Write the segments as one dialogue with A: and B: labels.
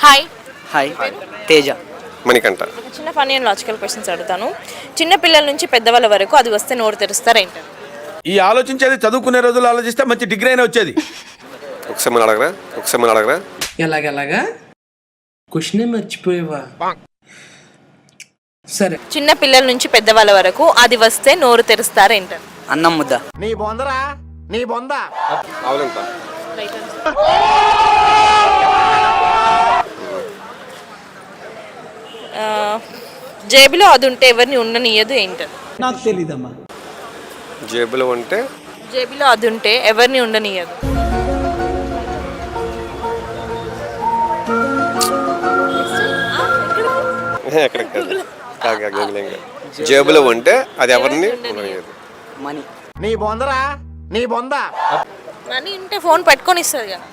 A: Hi.
B: Hi Teja.
C: Manikanta.
A: చిన్న funny and logical questions అడుగుతాను. చిన్న పిల్లల నుంచి పెద్దవాళ్ళ వరకు అది వస్తే నోరు తెరుస్తారు ఏంటి?
D: ఈ ఆలోచించేది చదువుకునే రోజులు ఆలోచిస్తే మంచి డిగ్రీ అయినా వచ్చేది.
C: ఒకసారి అడగరా
E: ఎలాగలాగా క్వశ్చనే మర్చిపోయేవా? సరే.
A: చిన్న పిల్లల నుంచి పెద్దవాళ్ళ వరకు అది వస్తే నోరు తెరుస్తారు ఏంటి?
B: అన్నం ముద్ద.
F: నీ బొందరా నీ బొంద.
C: అవునంట.
A: జేబులో అది ఉంటే ఎవరిని ఉండనియదు ఏంటి?
E: నాకు తెలీదమ్మా.
C: జేబులో ఉంటే
A: జేబులో అది ఉంటే ఎవరిని ఉండనియదు.
C: జేబులో ఉంటే అది ఎవరిని ఉండనియదు.
B: మనీ.
F: నీ బొందరా నీ బొంద.
A: మనీ ఉంటే ఫోన్ పెట్టుకొని ఇస్తుంది కదా.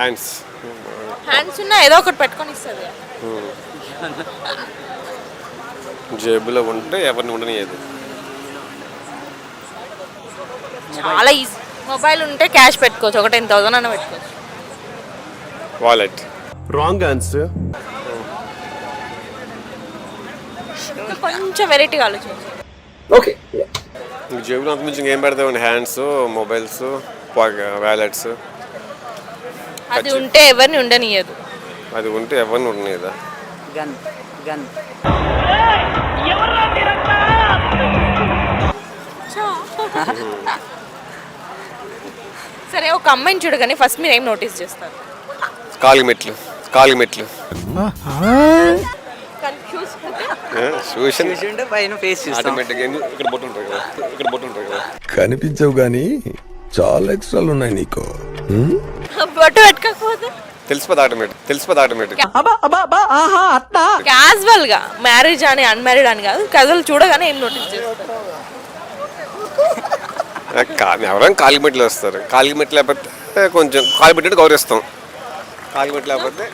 A: హ్యాండ్స్ ఉన్నా ఏదో ఒకటి పెట్టుకొని ఇస్తుంది కదా.
C: జేబులో ఉంటే ఎవరిని ఉండనియదు.
A: చాలా ఈజీ. మొబైల్ ఉంటే క్యాష్ పెట్టుకోవచ్చు, ఒక 10,000 అన్న పెట్టుకోవచ్చు.
C: వాలెట్.
G: Wrong answer.
A: కొంచెం వెరైటీగా ఆలోచించు.
G: ఓకే.
C: జేబులో అంత మించి ఏం పెడతామండి? Hands, mobiles, wallets.
A: అది ఉంటే ఎవరిని ఉండనియదు.
C: అది ఉంటే ఎవరిని ఉండనియదా?
B: గన్. గన్.
A: సరే, ఒక అమ్మాయిని చూడగానే ఫస్ట్ మీరు ఏం నోటీస్ చేస్తారు?
C: కాలి మెట్లు.
B: చూసింటే పైన ఫేస్ చూస్తాం.
C: ఆటోమేటిక్గా ఇక్కడ బొట్టు ఉంటుంది కదా.
G: కనిపించవు గానీ చాలా ఎక్స్ట్రాలు ఉన్నాయి నీకు.
A: బొట్టు పెట్టుకోకపోతే
C: తెలిసిపోతే ఆటోమేటిక్.
A: క్యాజువల్ గా మ్యారేజ్ అని అన్మ్యారీడ్ అని కాదు, క్యాజువల్ చూడగానే ఏం నోటీస్ చేస్తారు?
C: ఎవరైనా కాలి మెట్లు వస్తారు. కాలి మెట్లు లేకపోతే కొంచెం కాలి మెట్లు గౌరవిస్తాం. కాలి మెట్లు లేకపోతే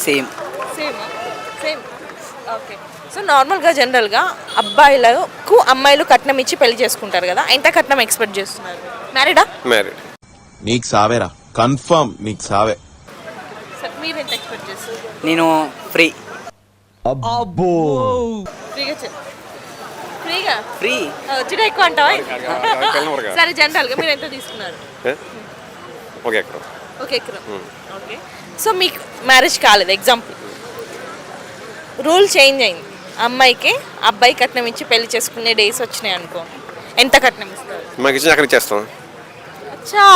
B: సేమ్.
A: ఓకే. సో నార్మల్గా జనరల్గా అబ్బాయిలకు అమ్మాయిలు కట్నం ఇచ్చి పెళ్లి చేసుకుంటారు కదా, ఎంత కట్నం ఎక్స్పెక్ట్ చేస్తున్నారు? మ్యారీడ్.
H: నీకు సావేరా, కన్ఫర్మ్ నీకు సావే.
A: సార్ మీరు ఎంత ఎక్స్పెక్ట్ చేస్తారు?
B: నేను ఫ్రీ. ఫ్రీ
A: వచ్చిన ఎక్కువ అంటావా? సరే, జనరల్గా మీరు ఎంత తీసుకున్నారు?
C: ఒక ఎకరం.
A: ఓకే. సో మీకు మ్యారేజ్ కాలేదు, ఎగ్జాంపుల్. రూల్ చేంజ్ అయింది, అమ్మాయికి అబ్బాయి కట్నం ఇచ్చి పెళ్లి చేసుకునే డేస్ వచ్చినాయి అనుకో, ఎంత కట్నం ఇస్తారు?
C: మాకు ఇచ్చిన అక్కడికి చేస్తాం.
A: అచ్చా,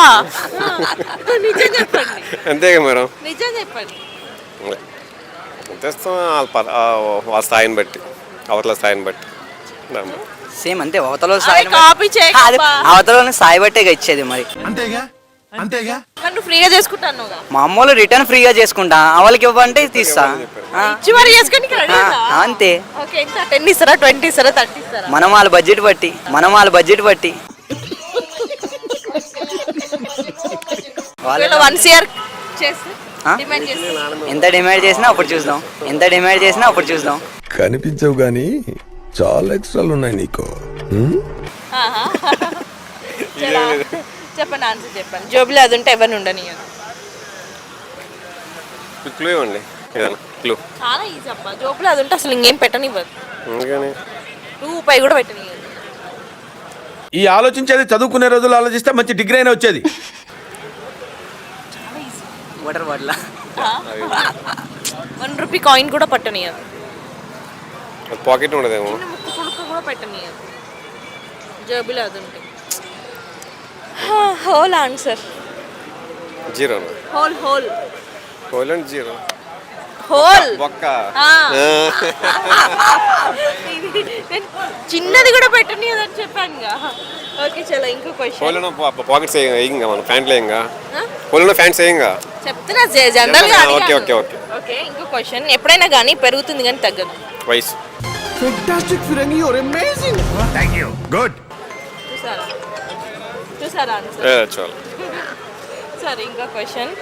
A: నిజం చెప్పండి.
C: అంతేగా మేడం.
A: నిజం చెప్పండి.
C: తెస్తాం వాళ్ళ స్థాయిని బట్టి, అవతల స్థాయిని బట్టి.
B: సేమ్ అంతే. అవతల సాయి
A: కాపీ చేయాలి.
B: అవతల సాయి బట్టే ఇచ్చేది మరి.
G: అంతేగా
A: నువ్వు ఫ్రీగా చేసుకుంటాను.
B: మా అమ్మోళ్ళు రిటర్న్ ఫ్రీగా చేసుకుంటా, వాళ్ళకి ఇవ్వంటే తీస్తా. అంతే.
A: ఓకే. ఎంత 10 ఇస్తారా, 20 ఇస్తారా, 30 ఇస్తారా?
B: మనం వాళ్ళ బడ్జెట్ బట్టి.
A: వాళ్ళు 1 CR చేస్తే
B: ఎంత డిమాండ్ చేసినా అప్పుడు చూద్దాం.
G: కనిపించవు గానీ చాలా ఎక్స్ట్రాలు ఉన్నాయి నీకు.
A: చెప్పండి, ఆన్సర్ చెప్పండి. జోబులో అది ఉంటే ఎవరిని ఉండనియదు.
C: క్లూ ఇవ్వండి.
A: చాలా ఈజీ అబ్బా. జోబులో అది ఉంటే అసలు ఇంకేం పెట్టనివ్వదు, రూపాయి కూడా పెట్టనివ్వదు.
D: ఈ ఆలోచించేది చదువుకునే రోజులు ఆలోచిస్తే మంచి డిగ్రీ అయినా వచ్చేది.
B: Water bottle.
A: 1 రూపీ కాయిన్ కూడా పట్టనియదు.
C: పాకెట్ ఉండదేమో.
A: ముక్కు కూడా పెట్టనియదు జోబులో అది ఉంటే. Whole answer.
C: Zero. Whole and zero.
A: Whole
C: బొక్క.
A: చిన్నది కూడా పెట్టనియదు అని చెప్పాను. ఓకే, చలో ఇంకో క్వశ్చన్.
C: పాకెట్స్ వేయంగా, మనం ప్యాంట్లు వేయంగా, హోల్లో ప్యాంట్స్ వేయంగా
A: చెప్తున్నా జనరల్ గా.
C: ఓకే.
A: ఇంకో క్వశ్చన్. ఎప్పుడైనా కానీ పెరుగుతుంది కానీ తగ్గదు.
C: వయసు.
G: Fantastic, Firangi, you're amazing. Thank you. Good.
A: చూసారా ఆన్సర్?
C: చాలు.
A: సరే, ఇంకో క్వశ్చన్.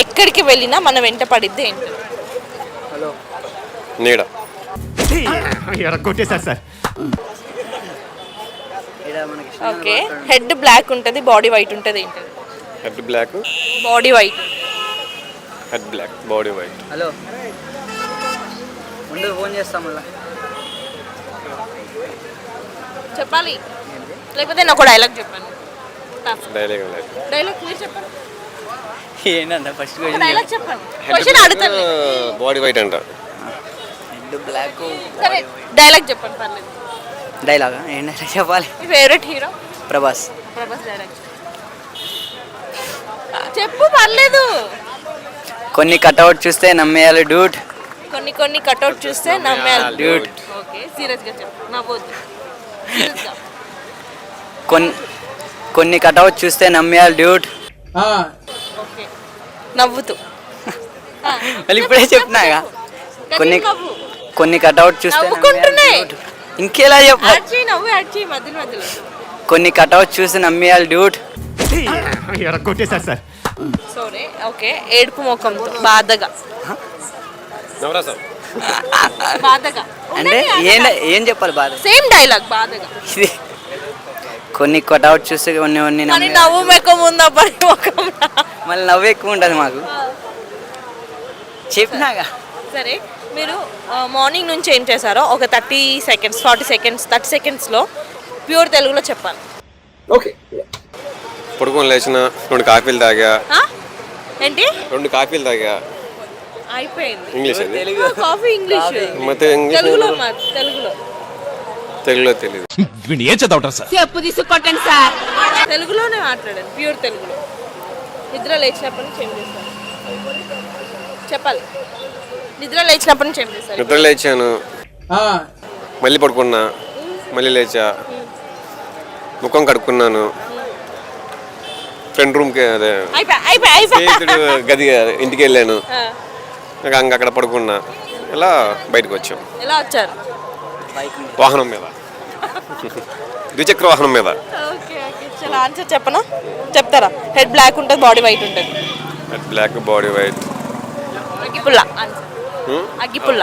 A: ఎక్కడికి వెళ్ళినా మన వెంట పడిద్ది ఏంటి?
C: నీడ.
G: కొట్టేశారు సార్.
B: ఇక్కడ మనకి
A: ఓకే. హెడ్ బ్లాక్ ఉంటుంది, బాడీ వైట్ ఉంటుంది, ఏంటది?
C: Head black,
A: body white.
C: Head black, body white.
B: Hello ముందు ఫోన్ చేస్తాం మళ్ళా.
A: చెప్పాలి లేకపోతే నేను ఒక డైలాగ్ చెప్పాను.
C: డైలాగ్ లేదు.
A: డైలాగ్ మీరు చెప్పండి.
B: ఏంటంటే ఫస్ట్
A: ఒక డైలాగ్ చెప్పండి. క్వశ్చన్ అడుగుతాను.
C: బాడీ వైట్ అంట.
B: Head black.
A: సరే డైలాగ్ చెప్పండి పర్లేదు.
B: డైలాగా ఏం డైలాగ్ చెప్పాలి?
A: మీ favourite hero?
B: Prabhas.
A: Prabhas dialogue చెప్పు పర్లేదు.
B: కొన్ని కట్అవుట్ చూస్తే నమ్మేయాలి డూట్.
A: కొన్ని కొన్ని కట్అవుట్ చూస్తే నమ్మాలి.
B: Dude.
A: ఓకే సీరియస్గా చెప్పు, నవ్వొద్దు. సీరియస్గా.
B: కొన్ని కట్అవుట్ చూస్తే నమ్మేయాలి డ్యూట్.
A: ఓకే నవ్వుతూ.
B: మళ్ళీ ఇప్పుడే చెప్పినాగా. కొన్ని
A: నవ్వు.
B: కొన్ని కట్అవుట్ చూస్తే
A: నవ్వుకుంటున్నాయి.
B: నమ్మేయాలి dude. ఇంకేలా చెప్పాలి?
A: యాడ్ చేయి, నవ్వు యాడ్ చేయి మధ్యలో మధ్యలో.
B: కొన్ని కట్అవుట్ చూస్తే నమ్మేయాలి డ్యూట్.
F: కొట్టేశారు సార్.
A: సరే ఓకే. ఏడుపు ముఖంతో బాధగా.
C: నవరాసం.
A: బాధగా
B: అంటే ఏం చెప్పాలి బాధ?
A: సేమ్ డైలాగ్ బాధగా.
B: ఇది కొన్ని కట్అవుట్ చూస్తే కొన్ని కొన్ని
A: కానీ నవ్వు ముఖం ఉందా పని ముఖం?
B: మళ్ళీ నవ్వు ఎక్కువ ఉంటుంది మాకు. చెప్పినాగా.
A: సరే మీరు మార్నింగ్ నుంచి ఏం చేశారో ఒక 30 సెకండ్స్ 40 సెకండ్స్ 30 సెకండ్స్లో ప్యూర్ తెలుగులో చెప్పాను.
C: పడుకొని లేచిన 2 కాఫీలు తాగా.
A: ఏంటి?
C: 2 కాఫీలు తాగా.
A: అయిపోయింది.
C: ఇంగ్లీష్ అది.
A: Coffee English.
C: ಮತ್ತೆ ఇంగ్లీష్
A: తెలుగులో
C: తెలుగులో తెలియదు.
D: ఏం చదవటం సార్?
A: తెలుగులోనే మాట్లాడాను, ప్యూర్ తెలుగులో. నిద్ర లేచినప్పటి నుంచి ఏం చేస్తారు చెప్పాలి. నిద్ర లేచినప్పటి నుంచి ఏం చేస్తారు?
C: నిద్ర లేచాను, మళ్ళీ పడుకున్నా, మళ్ళీ లేచా, ముఖం కడుక్కున్నాను, ఫ్రెండ్ రూమ్కి అదే స్నేహితుడు గది ఇంటికి వెళ్ళాను, అక్కడ పడుకున్నా, ఇలా బయటకు వచ్చాం.
A: ఎలా వచ్చారు?
C: వాహనం మీద, ద్విచక్ర వాహనం మీద.
A: ఓకే ఓకే చాలా ఆన్సర్ చెప్పనా? చెప్తారా? హెడ్ బ్లాక్ ఉంటుంది, బాడీ వైట్ ఉంటుంది.
C: Head black, body white.
A: అగ్గిపుల్ల. అగ్గిపుల్ల.